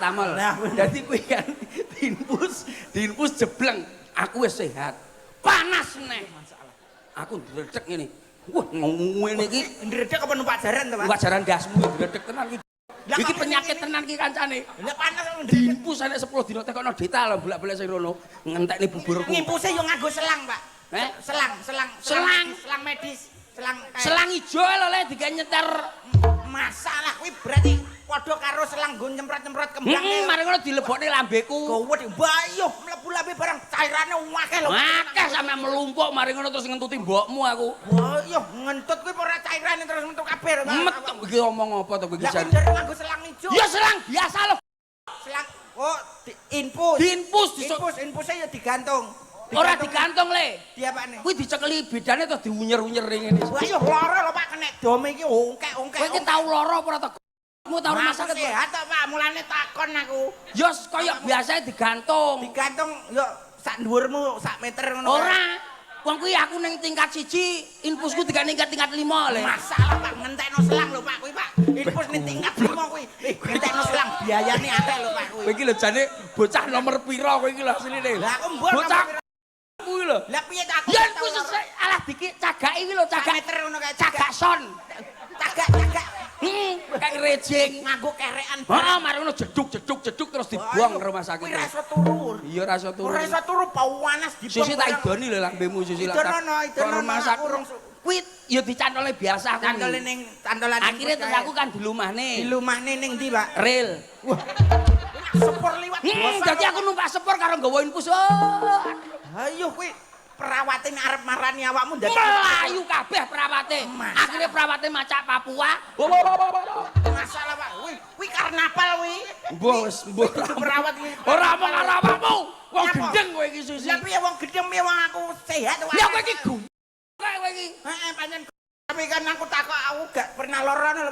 Tamal. Jadi kuwi kan diinfus jebleng. Aku wis sehat. Panas neh. Aku ndredeg ngene. Wah, ngene iki ndredeg apa numpak jaran to, Pak? numpak jaran gasmu ndredeg tenan iki. Iki penyakit tenan iki kancane. Lah panas diinfus nek 10 dina tekono deta lho bolak-balik sing rono. Ngentekne buburku. Ngimpuse yo nganggo selang, Pak. Selang medis. Selang ijo lho le digawe nyeter. Masalah kuwi berarti padha karo selang nggo nyemprot-nyemprot kembang. Mari ngono dilebokne lambeku. Gowet mbayuh mlebu lambe barang cairane akeh lho. Akeh sampe melumpuk mari ngono terus ngentuti mbokmu aku. Wah, ngentut kuwi ora cairane terus metu kabeh. Metu iki omong apa to kowe iki jan? Lah nganggo selang ijo. Ya selang biasa lho. Selang infus. Infusnya ya digantung. Ora digantung le. Diapane? Kuwi dicekeli bedane to diunyer-unyer ngene. Wah iya lara lho Pak kena dome iki ongkek-ongkek. Kowe iki tau lara apa ora to? Mu tau rumah sakit. Sehat to Pak, mulane takon aku. Ya kaya biasa digantung. Digantung yo sak dhuwurmu sak meter ngono. Ora. Wong kuwi aku ning tingkat 1, infusku digane tingkat 5 le. Masalah Pak, ngentekno selang lho Pak kuwi Pak. Infus ning tingkat 5 kuwi. Ngentekno selang biayane akeh lho Pak kuwi. Kowe iki lho jane bocah nomor pira kowe iki lho asline. Lah aku mbok bocah kuwi lho. Lah piye tak aku? Ya infus alah dikit cagake iki lho cagak meter ngono kae cagak son. Cagak. Kayak rejing nganggo kerekan. Heeh, mari ngono jeduk terus dibuang ke rumah sakit. Kuwi ra iso turu. Iya ra iso turu. Ora iso turu panas dibuang. Susi tak idoni lho lambemu Susi lak. Idono rumah sakit. Kuwi ya dicantole biasa aku. Cantole ning cantolan. Akhire terus aku kan di lumahne. Di lumahne ning ndi, Pak? Rel. Wah. Sepur liwat. Dadi aku numpak sepur karo nggawa infus. Ayo kuwi perawatin arep marani awakmu dadi melayu kabeh perawate. Akhire perawate macak Papua. Masalah Pak. Kuwi karnaval kuwi. Mbah wis mbah perawat kuwi. Ora omong karo awakmu. Wong gendeng kowe iki Susi. Lah piye wong gendeng piye wong aku sehat wae. Ya kowe iki kowe iki. Heeh pancen tapi kan aku takok aku gak pernah lara